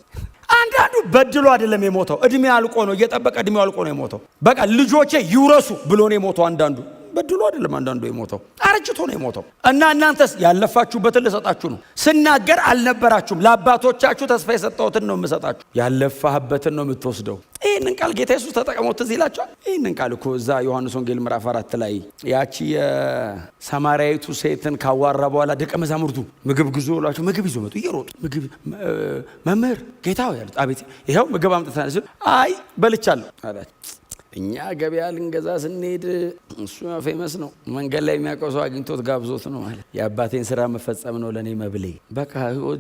Speaker 1: አንዳንዱ በድሎ አይደለም የሞተው፣ እድሜ አልቆ ነው እየጠበቀ እድሜው አልቆ ነው የሞተው። በቃ ልጆቼ ይውረሱ ብሎ ነው የሞተው። አንዳንዱ በድሎ አይደለም፣ አንዳንዱ የሞተው አርጅቶ ነው የሞተው። እና እናንተስ ያለፋችሁበትን ልሰጣችሁ ነው። ስናገር አልነበራችሁም፣ ለአባቶቻችሁ ተስፋ የሰጠሁትን ነው የምሰጣችሁ። ያለፋህበትን ነው የምትወስደው። ይህንን ቃል ጌታ ኢየሱስ ተጠቅሞት ትዝ ይላችኋል። ይህንን ቃል እኮ እዛ ዮሐንስ ወንጌል ምዕራፍ 4 ላይ ያቺ የሰማርያዊቱ ሴትን ካዋራ በኋላ ደቀ መዛሙርቱ ምግብ ግዙ ብሏቸው ምግብ ይዞ መጡ። እየሮጡ ምግብ መምህር ጌታ ያሉት፣ አቤት ይኸው ምግብ አምጥተናል ሲሉ አይ በልቻለሁ አላቸው። እኛ ገበያ ልንገዛ ስንሄድ እሱ ፌመስ ነው፣ መንገድ ላይ የሚያውቀው ሰው አግኝቶት ጋብዞት ነው ማለት የአባቴን ስራ መፈጸም ነው ለእኔ መብሌ። በቃ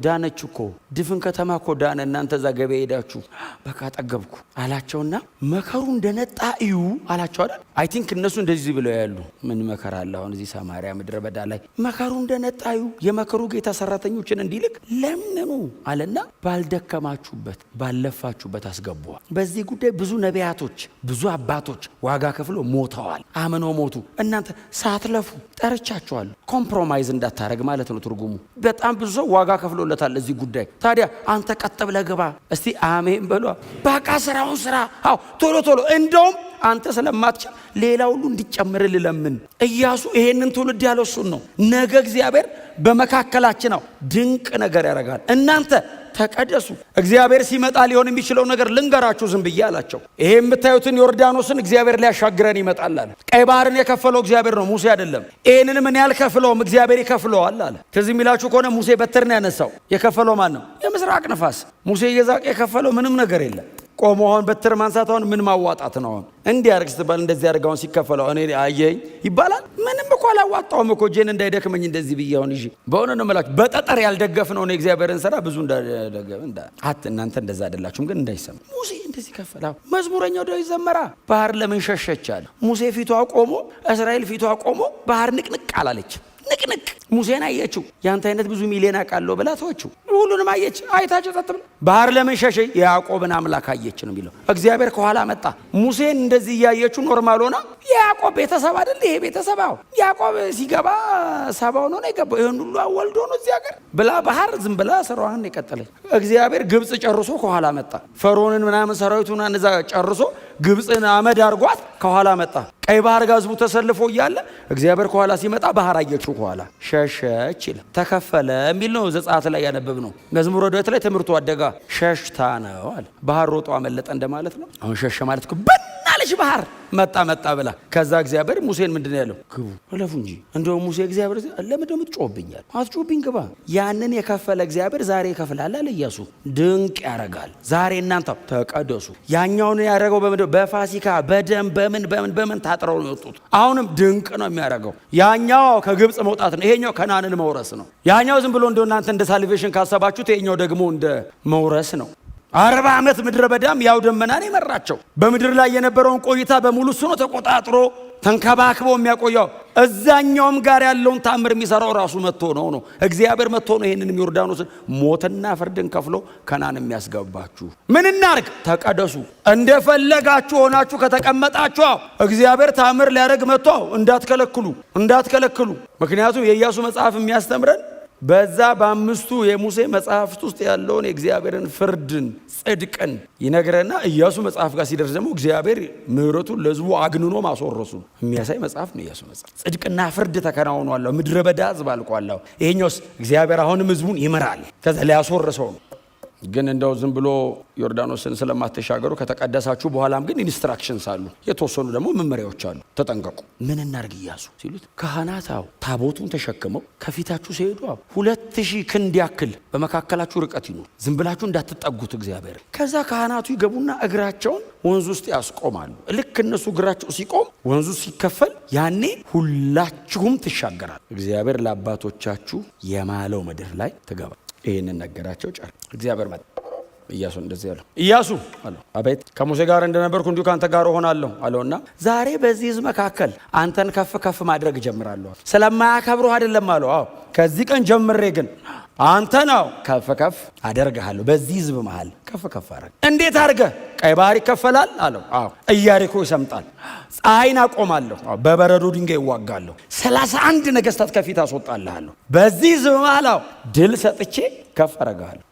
Speaker 1: ዳነች እኮ ድፍን ከተማ እኮ ዳነ፣ እናንተ እዛ ገበያ ሄዳችሁ በቃ ጠገብኩ አላቸውና መከሩ እንደነጣ እዩ አላቸው አይደል? አይ ቲንክ እነሱ እንደዚህ ብለው ያሉ ምን መከራ አለ አሁን እዚህ ሰማርያ ምድረ በዳ ላይ መከሩ እንደነጣ እዩ፣ የመከሩ ጌታ ሰራተኞችን እንዲልክ ለምኑ አለና ባልደከማችሁበት ባለፋችሁበት አስገቧል። በዚህ ጉዳይ ብዙ ነቢያቶች ብዙ አባቶች ዋጋ ከፍሎ ሞተዋል፣ አምነው ሞቱ። እናንተ ሳትለፉ ጠርቻችኋለሁ። ኮምፕሮማይዝ እንዳታረግ ማለት ነው ትርጉሙ። በጣም ብዙ ሰው ዋጋ ከፍሎለታል ለዚህ ጉዳይ። ታዲያ አንተ ቀጥ ብለህ ግባ እስቲ አሜን በሏ። በቃ ስራውን ስራ። አዎ ቶሎ ቶሎ። እንደውም አንተ ስለማትችል ሌላ ሁሉ እንዲጨምር ልለምን። ኢያሱ ይሄንን ትውልድ ያለው እሱን ነው። ነገ እግዚአብሔር በመካከላችን ነው ድንቅ ነገር ያደርጋል። እናንተ ተቀደሱ። እግዚአብሔር ሲመጣ ሊሆን የሚችለው ነገር ልንገራችሁ ዝም ብዬ አላቸው። ይሄ የምታዩትን ዮርዳኖስን እግዚአብሔር ሊያሻግረን ይመጣል አለ። ቀይ ባህርን የከፈለው እግዚአብሔር ነው፣ ሙሴ አይደለም። ይህንን ምን ያልከፍለውም እግዚአብሔር ይከፍለዋል አለ። ከዚህ የሚላችሁ ከሆነ ሙሴ በትር ነው ያነሳው። የከፈለው ማን ነው? የምስራቅ ነፋስ። ሙሴ እየዛቀ የከፈለው ምንም ነገር የለም። ቆሞ አሁን በትር ማንሳት አሁን ምን ማዋጣት ነው? አሁን እንዲህ አርግ ስትባል እንደዚህ አርጋውን ሲከፈለው እኔ አየኝ ይባላል። ምንም እኮ አላዋጣውም እኮ ጄን እንዳይደክመኝ እንደዚህ ብዬ አሁን ይዤ በሆነ ነው የምላችሁ። በጠጠር ያልደገፍነው ነው የእግዚአብሔርን ስራ ብዙ እንዳደገፈ እናንተ እንደዛ አይደላችሁም፣ ግን እንዳይሰማ ሙሴ እንደዚህ ከፈለው። መዝሙረኛው ዳዊት ዘመራ ባህር ለምን ሸሸች አለ። ሙሴ ፊቷ ቆሞ እስራኤል ፊቷ ቆሞ ባህር ንቅንቅ አላለች። ንቅንቅ ሙሴን አየችው። ያንተ አይነት ብዙ ሚሊዮን አውቃለሁ ብላ ተወችው። ሁሉንም አየች። አይታቸው ጸጥ ብላ ባህር ለምን ሸሸ? የያዕቆብን አምላክ አየች ነው የሚለው። እግዚአብሔር ከኋላ መጣ። ሙሴን እንደዚህ እያየችው ኖርማል ሆና የያዕቆብ ቤተሰብ አይደል ይሄ ቤተሰብ? አዎ ያዕቆብ ሲገባ ሰባው ነው የገባው። ይሄን ሁሉ ወልዶ ነው እዚህ ሀገር ብላ ባህር ዝም ብላ ስራዋን የቀጠለች። እግዚአብሔር ግብጽ ጨርሶ ከኋላ መጣ። ፈርዖንን ምናምን ሰራዊቱን እዛ ጨርሶ ግብጽን አመድ አርጓት ከኋላ መጣ። ቀይ ባህር ጋር ህዝቡ ተሰልፎ እያለ እግዚአብሔር ከኋላ ሲመጣ ባህር አየችው። ከኋላ ሸሸች ይላል። ተከፈለ የሚል ነው ዘጸአት ላይ ያነበብ ነው። መዝሙረ ዳዊት ላይ ትምህርቱ አደጋ ሸሽታ ነው አለ። ባህር ሮጦ አመለጠ እንደማለት ነው። አሁን ሸሸ ማለት እኮ በናለች ባህር መጣ ብላ። ከዛ እግዚአብሔር ሙሴን ምንድን ነው ያለው? ግቡ እለፉ እንጂ። እንደውም ሙሴ እግዚአብሔር ለምንድን ነው የምትጮህብኛል? አትጮህብኝ ግባ። ያንን የከፈለ እግዚአብሔር ዛሬ ይከፍላል አለ ኢያሱ። ድንቅ ያደርጋል። ዛሬ እናንተ ተቀደሱ። ያኛውን ያደረገው በፋሲካ በደም በምን ታጥረው ነው የወጡት። አሁንም ድንቅ ነው የሚያደርገው። ያኛው ከግብጽ መውጣት ነው፣ ይሄኛው ከነዓንን መውረስ ነው። ያኛው ዝም ብሎ እንደው እናንተ እንደ ሳልቬሽን ካሰባችሁት፣ ይሄኛው ደግሞ እንደ መውረስ ነው። 40 ዓመት ምድረ በዳም ያው ደመናን የመራቸው። በምድር ላይ የነበረውን ቆይታ በሙሉ እሱ ነው ተቆጣጥሮ ተንከባክቦ የሚያቆየው። እዛኛውም ጋር ያለውን ታምር የሚሰራው ራሱ መጥቶ ነው። እግዚአብሔር መጥቶ ነው ይሄንን ዮርዳኖስን ሞትና ፍርድን ከፍሎ ከነዓን የሚያስገባችሁ። ምን እናርግ? ተቀደሱ። እንደፈለጋችሁ ሆናችሁ ከተቀመጣችሁ እግዚአብሔር ታምር ሊያደርግ መጥቶ እንዳትከለክሉ። ምክንያቱም የኢያሱ መጽሐፍ የሚያስተምረን በዛ በአምስቱ የሙሴ መጽሐፍት ውስጥ ያለውን የእግዚአብሔርን ፍርድን ጽድቅን ይነግረና ኢያሱ መጽሐፍ ጋር ሲደርስ ደግሞ እግዚአብሔር ምሕረቱን ለሕዝቡ አግንኖ ማስወረሱ የሚያሳይ መጽሐፍ ነው። ኢያሱ መጽሐፍ ጽድቅና ፍርድ ተከናውኗል። ምድረ በዳ ሕዝብ አልቋል። ይሄኛውስ እግዚአብሔር አሁንም ሕዝቡን ይመራል። ከዛ ሊያስወርሰው ነው። ግን እንደው ዝም ብሎ ዮርዳኖስን ስለማትሻገሩ ከተቀደሳችሁ በኋላም ግን ኢንስትራክሽንስ አሉ፣ የተወሰኑ ደግሞ መመሪያዎች አሉ። ተጠንቀቁ። ምን እናርግ ኢያሱ ሲሉት ካህናት ታቦቱን ተሸክመው ከፊታችሁ ሲሄዱ 2000 ክንድ ያክል በመካከላችሁ ርቀት ይኑር፣ ዝም ብላችሁ እንዳትጠጉት እግዚአብሔር። ከዛ ካህናቱ ይገቡና እግራቸውን ወንዙ ውስጥ ያስቆማሉ። ልክ እነሱ እግራቸው ሲቆም ወንዙ ሲከፈል ያኔ ሁላችሁም ትሻገራል፣ እግዚአብሔር ለአባቶቻችሁ የማለው ምድር ላይ ትገባ። ይህንን ነገራቸው። ጨር እግዚአብሔር መጣ። ኢያሱ እንደዚህ ያለው ኢያሱ አለው፣ አቤት። ከሙሴ ጋር እንደነበርኩ እንዲሁ ካንተ ጋር እሆናለሁ አለውና ዛሬ በዚህ ሕዝብ መካከል አንተን ከፍ ከፍ ማድረግ ጀምራለሁ። ስለማያከብሩህ አይደለም አለው። ከዚህ ቀን ጀምሬ ግን አንተ ነው ከፍ ከፍ አደርግሃለሁ። በዚህ ሕዝብ መሃል ከፍ ከፍ አደረግ። እንዴት አድርገህ? ቀይ ባህር ይከፈላል አለው። ኢያሪኮ ይሰምጣል። ፀሐይን አቆማለሁ፣ በበረዶ ድንጋይ ይዋጋለሁ። 31 ነገሥታት ከፊት አስወጣልሃለሁ። በዚህ ሕዝብ መሃል ድል ሰጥቼ ከፍ አደርግሃለሁ።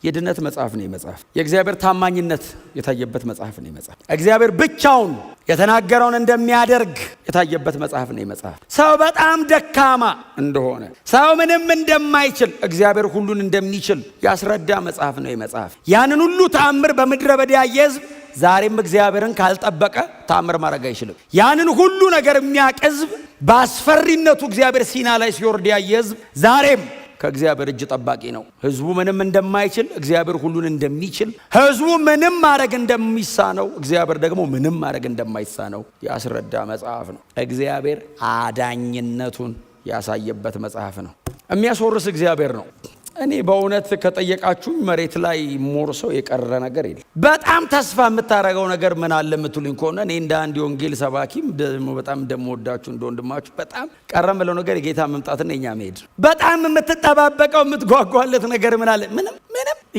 Speaker 1: የድነት መጽሐፍ ነው መጽሐፍ። የእግዚአብሔር ታማኝነት የታየበት መጽሐፍ ነው መጽሐፍ። እግዚአብሔር ብቻውን የተናገረውን እንደሚያደርግ የታየበት መጽሐፍ ነው መጽሐፍ። ሰው በጣም ደካማ እንደሆነ፣ ሰው ምንም እንደማይችል፣ እግዚአብሔር ሁሉን እንደሚችል ያስረዳ መጽሐፍ ነው መጽሐፍ። ያንን ሁሉ ተአምር በምድረ በዳ ያየ ሕዝብ ዛሬም እግዚአብሔርን ካልጠበቀ ተአምር ማድረግ አይችልም። ያንን ሁሉ ነገር የሚያውቅ ሕዝብ በአስፈሪነቱ እግዚአብሔር ሲና ላይ ሲወርድ ያየ ሕዝብ ዛሬም ከእግዚአብሔር እጅ ጠባቂ ነው። ህዝቡ ምንም እንደማይችል እግዚአብሔር ሁሉን እንደሚችል፣ ህዝቡ ምንም ማድረግ እንደሚሳነው እግዚአብሔር ደግሞ ምንም ማድረግ እንደማይሳነው ያስረዳ መጽሐፍ ነው። እግዚአብሔር አዳኝነቱን ያሳየበት መጽሐፍ ነው። የሚያስወርስ እግዚአብሔር ነው። እኔ በእውነት ከጠየቃችሁ መሬት ላይ ሞርሰው የቀረ ነገር የለም። በጣም ተስፋ የምታረገው ነገር ምን አለ የምትሉኝ ከሆነ እኔ እንደ አንድ ወንጌል ሰባኪም ደግሞ በጣም እንደምወዳችሁ እንደወንድማችሁ በጣም ቀረ የምለው ነገር የጌታ መምጣትና የኛ መሄድ። በጣም የምትጠባበቀው የምትጓጓለት ነገር ምን አለ? ምንም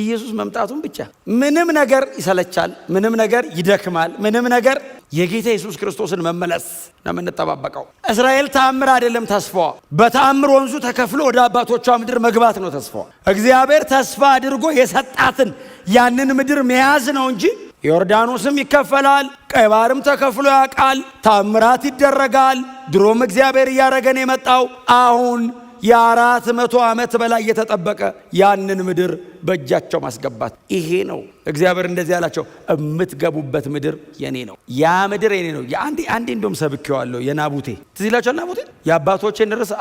Speaker 1: ኢየሱስ መምጣቱን ብቻ። ምንም ነገር ይሰለቻል፣ ምንም ነገር ይደክማል፣ ምንም ነገር የጌታ ኢየሱስ ክርስቶስን መመለስ ነው የምንጠባበቀው። እስራኤል ተአምር አይደለም ተስፋዋ፣ በተአምር ወንዙ ተከፍሎ ወደ አባቶቿ ምድር መግባት ነው ተስፋዋ። እግዚአብሔር ተስፋ አድርጎ የሰጣትን ያንን ምድር መያዝ ነው እንጂ ዮርዳኖስም ይከፈላል፣ ቀይ ባህርም ተከፍሎ ያውቃል፣ ተአምራት ይደረጋል። ድሮም እግዚአብሔር እያደረገን የመጣው አሁን የ400 ዓመት በላይ የተጠበቀ ያንን ምድር በእጃቸው ማስገባት። ይሄ ነው እግዚአብሔር እንደዚህ ያላቸው፣ የምትገቡበት ምድር የኔ ነው፣ ያ ምድር የኔ ነው። አንዴ እንደውም ሰብኬዋለሁ። የናቡቴ ትዝ ይላችኋል። ናቡቴ የአባቶችን ርስ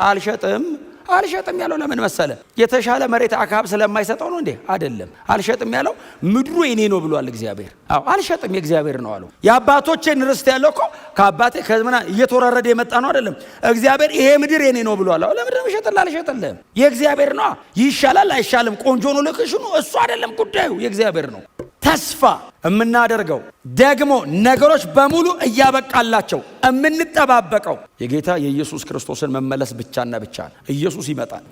Speaker 1: አልሸጥም ያለው ለምን መሰለ? የተሻለ መሬት አክዓብ ስለማይሰጠው ነው እንዴ? አይደለም። አልሸጥም ያለው ምድሩ የኔ ነው ብሏል እግዚአብሔር። አልሸጥም የእግዚአብሔር ነው አለው። የአባቶችን ርስት ያለው እኮ ከአባቴ ከዝመና እየተወራረደ የመጣ ነው አይደለም። እግዚአብሔር ይሄ ምድር የኔ ነው ብሏል። ለምን ይሸጥልህ? አልሸጥልህም። የእግዚአብሔር ነው። ይሻላል አይሻልም፣ ቆንጆ ነው ልክሹ ነው፣ እሱ አይደለም ጉዳዩ፣ የእግዚአብሔር ነው። ተስፋ የምናደርገው ደግሞ ነገሮች በሙሉ እያበቃላቸው የምንጠባበቀው የጌታ የኢየሱስ ክርስቶስን መመለስ ብቻና ብቻ ነው። ኢየሱስ ይመጣል፣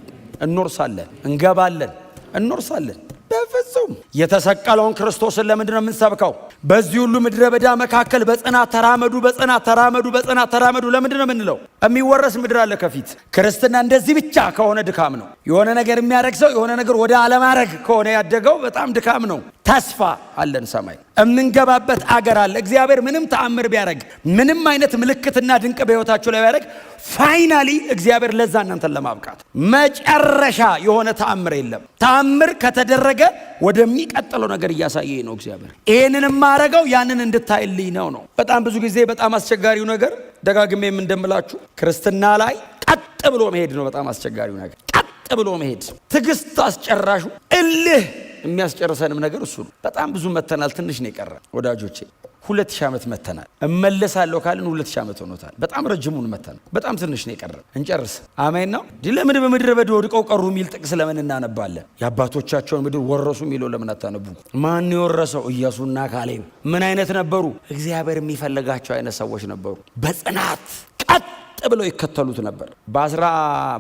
Speaker 1: እንወርሳለን፣ እንገባለን፣ እንወርሳለን። በፍጹም የተሰቀለውን ክርስቶስን ለምንድን ነው የምንሰብከው? በዚህ ሁሉ ምድረ በዳ መካከል በጽናት ተራመዱ፣ በጽናት ተራመዱ፣ በጽናት ተራመዱ። ለምንድን ነው የምንለው? የሚወረስ ምድር አለ ከፊት። ክርስትና እንደዚህ ብቻ ከሆነ ድካም ነው። የሆነ ነገር የሚያደርግ ሰው የሆነ ነገር ወደ አለማድረግ ከሆነ ያደገው በጣም ድካም ነው። ተስፋ አለን፣ ሰማይ የምንገባበት አገር አለ። እግዚአብሔር ምንም ተአምር ቢያደርግ፣ ምንም አይነት ምልክትና ድንቅ በሕይወታችሁ ላይ ቢያደርግ፣ ፋይናሊ እግዚአብሔር ለዛ እናንተን ለማብቃት መጨረሻ የሆነ ተአምር የለም። ተአምር ከተደረገ ወደሚቀጥለው ነገር እያሳየኝ ነው እግዚአብሔር። ይህንን የማረገው ያንን እንድታይልኝ ነው። በጣም ብዙ ጊዜ በጣም አስቸጋሪው ነገር ደጋግሜም እንደምላችሁ ክርስትና ላይ ቀጥ ብሎ መሄድ ነው። በጣም አስቸጋሪው ነገር ቀጥ ብሎ መሄድ፣ ትዕግስት አስጨራሹ፣ እልህ የሚያስጨርሰንም ነገር እሱ ነው። በጣም ብዙ መተናል። ትንሽ ነው የቀረ ወዳጆቼ። 2000 ዓመት መተናል። እመለሳለሁ ካልን 2000 ዓመት ሆኖታል። በጣም ረጅሙን መተናል። በጣም ትንሽ ነው የቀረ። እንጨርስ። አሜን ነው። ለምን በምድረ በዳ ወድቀው ቀሩ የሚል ጥቅስ ለምን እናነባለን? የአባቶቻቸውን ምድር ወረሱ የሚለው ለምን አታነቡ? ማን የወረሰው? ኢያሱና ካሌብ። ምን አይነት ነበሩ? እግዚአብሔር የሚፈልጋቸው አይነት ሰዎች ነበሩ። በጽናት ቀጥ ብለው ይከተሉት ነበር።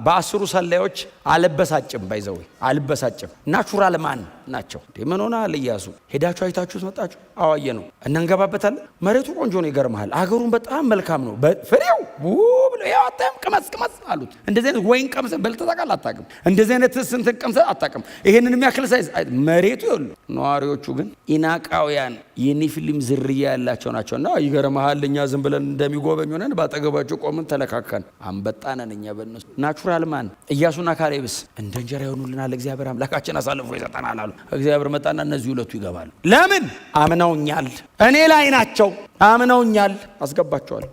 Speaker 1: በ10 ሰላዮች አልበሳጭም፣ ባይዘው አልበሳጭም። ናቹራል ማን ናቸው? ምን ሆነሃል ኢያሱ? ሄዳችሁ አይታችሁት መጣችሁ? አዋየ ነው። እናንገባበታለን። መሬቱ ቆንጆ ነው፣ ይገርምሃል። አገሩን በጣም መልካም ነው። ፍሬው ውብ ብለው ያው አታም ቅመስ አሉት። እንደዚህ አይነት ወይን ቀምሰ በልተህ ታውቃለህ? አታውቅም። እንደዚህ አይነት ስንት ቀምሰህ አታውቅም። ይሄንን የሚያክል ሳይዝ መሬቱ ይሉ። ነዋሪዎቹ ግን ኢናቃውያን የኔፊሊም ዝርያ ያላቸው ናቸውና ይገርምሃል፣ እኛ ዝም ብለን እንደሚጎበኙ ነን። ባጠገባቸው ቆምን ተለካከን። አንበጣ ነን እኛ በእነሱ። ናቹራል ማን ኢያሱና ካሌብስ እንደ እንጀራ ይሆኑልናል፣ እግዚአብሔር አምላካችን አሳልፎ ይሰጠናል አሉ። እግዚአብሔር መጣና እነዚህ ሁለቱ ይገባሉ። ለምን? አምነውኛል። እኔ ላይ ናቸው። አምነውኛል፣ አስገባቸዋል።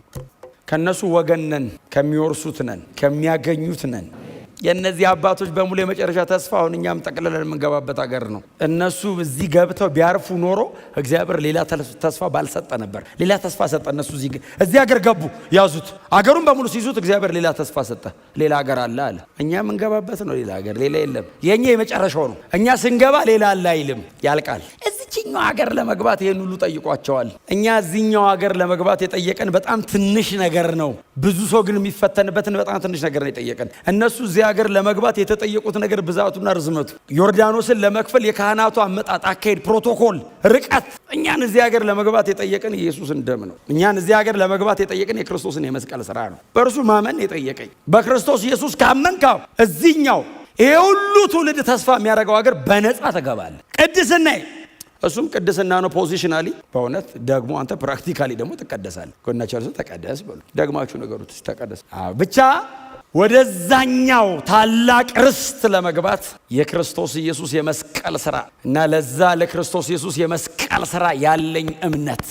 Speaker 1: ከነሱ ወገን ነን፣ ከሚወርሱት ነን፣ ከሚያገኙት ነን። የእነዚህ አባቶች በሙሉ የመጨረሻ ተስፋ አሁን እኛም ጠቅልለን የምንገባበት ሀገር ነው። እነሱ እዚህ ገብተው ቢያርፉ ኖሮ እግዚአብሔር ሌላ ተስፋ ባልሰጠ ነበር። ሌላ ተስፋ ሰጠ። እነሱ እዚህ ሀገር ገቡ፣ ያዙት። አገሩን በሙሉ ሲይዙት እግዚአብሔር ሌላ ተስፋ ሰጠ። ሌላ ሀገር አለ አለ። እኛ የምንገባበት ነው ሌላ ሀገር፣ ሌላ የለም። የእኛ የመጨረሻው ነው። እኛ ስንገባ ሌላ አለ አይልም፣ ያልቃል። እዚህኛው ሀገር ለመግባት ይሄን ሁሉ ጠይቋቸዋል። እኛ እዚህኛው ሀገር ለመግባት የጠየቀን በጣም ትንሽ ነገር ነው። ብዙ ሰው ግን የሚፈተንበትን በጣም ትንሽ ነገር ነው የጠየቀን። እነሱ እዚህ ሀገር ለመግባት የተጠየቁት ነገር ብዛቱና ርዝመቱ፣ ዮርዳኖስን ለመክፈል የካህናቱ አመጣጥ፣ አካሄድ፣ ፕሮቶኮል፣ ርቀት። እኛን እዚህ ሀገር ለመግባት የጠየቀን ኢየሱስን ደም ነው። እኛን እዚህ ሀገር ለመግባት የጠየቀን የክርስቶስን የመስቀል ስራ ነው። በእርሱ ማመን የጠየቀኝ በክርስቶስ ኢየሱስ ካመንካው እዚህኛው ይሄ ሁሉ ትውልድ ተስፋ የሚያደርገው ሀገር በነፃ ተገባለ። ቅድስና እሱም ቅድስና ነው ፖዚሽናሊ። በእውነት ደግሞ አንተ ፕራክቲካሊ ደግሞ ትቀደሳለህ። ጎናቻችሁ ተቀደስ በሉ። ደግማችሁ ነገሩት ተቀደስ። ብቻ ወደዛኛው ታላቅ ርስት ለመግባት የክርስቶስ ኢየሱስ የመስቀል ስራ እና ለዛ ለክርስቶስ ኢየሱስ የመስቀል ስራ ያለኝ እምነት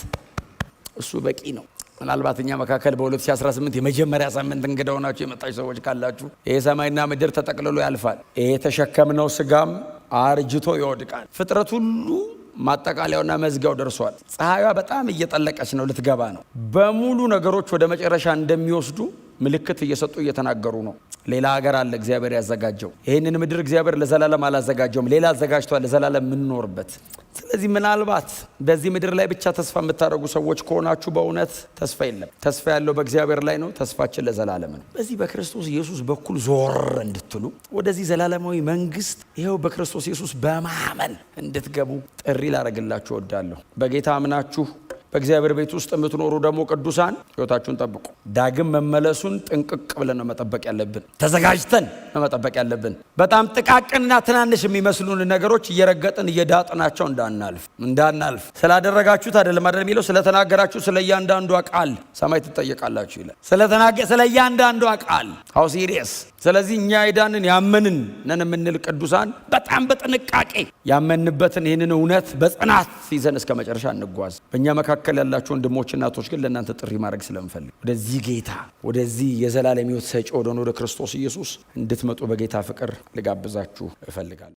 Speaker 1: እሱ በቂ ነው። ምናልባት እኛ መካከል በ2018 የመጀመሪያ ሳምንት እንግዳ ሆናችሁ የመጣችሁ ሰዎች ካላችሁ ይሄ ሰማይና ምድር ተጠቅልሎ ያልፋል። ይሄ የተሸከምነው ስጋም አርጅቶ ይወድቃል። ፍጥረት ሁሉ ማጠቃለያውና መዝጊያው ደርሷል። ፀሐይዋ በጣም እየጠለቀች ነው፣ ልትገባ ነው። በሙሉ ነገሮች ወደ መጨረሻ እንደሚወስዱ ምልክት እየሰጡ እየተናገሩ ነው። ሌላ ሀገር አለ እግዚአብሔር ያዘጋጀው። ይህንን ምድር እግዚአብሔር ለዘላለም አላዘጋጀውም፣ ሌላ አዘጋጅቷል ለዘላለም የምንኖርበት። ስለዚህ ምናልባት በዚህ ምድር ላይ ብቻ ተስፋ የምታደርጉ ሰዎች ከሆናችሁ በእውነት ተስፋ የለም። ተስፋ ያለው በእግዚአብሔር ላይ ነው። ተስፋችን ለዘላለም ነው። በዚህ በክርስቶስ ኢየሱስ በኩል ዞር እንድትሉ ወደዚህ ዘላለማዊ መንግስት ይኸው በክርስቶስ ኢየሱስ በማመን እንድትገቡ ጥሪ ላደርግላችሁ እወዳለሁ። በጌታ አምናችሁ በእግዚአብሔር ቤት ውስጥ የምትኖሩ ደግሞ ቅዱሳን ሕይወታችሁን ጠብቁ። ዳግም መመለሱን ጥንቅቅ ብለን ነው መጠበቅ ያለብን። ተዘጋጅተን ነው መጠበቅ ያለብን። በጣም ጥቃቅንና ትናንሽ የሚመስሉን ነገሮች እየረገጥን እየዳጥናቸው እንዳናልፍ ስላደረጋችሁት አይደለም አይደል የሚለው፣ ስለተናገራችሁ ስለ እያንዳንዷ ቃል ሰማይ ትጠየቃላችሁ ይላል። ስለ እያንዳንዷ ቃል ሃው ሲሪየስ። ስለዚህ እኛ የዳንን ያመንን ነን የምንል ቅዱሳን በጣም በጥንቃቄ ያመንበትን ይህንን እውነት በጽናት ይዘን እስከ መጨረሻ እንጓዝ። በእኛ መካከል ያላችሁ ወንድሞችና እናቶች ግን ለእናንተ ጥሪ ማድረግ ስለምፈልግ ወደዚህ ጌታ ወደዚህ የዘላለም ሕይወት ሰጪ ወደ ክርስቶስ ኢየሱስ እንድትመጡ በጌታ ፍቅር ልጋብዛችሁ እፈልጋለሁ።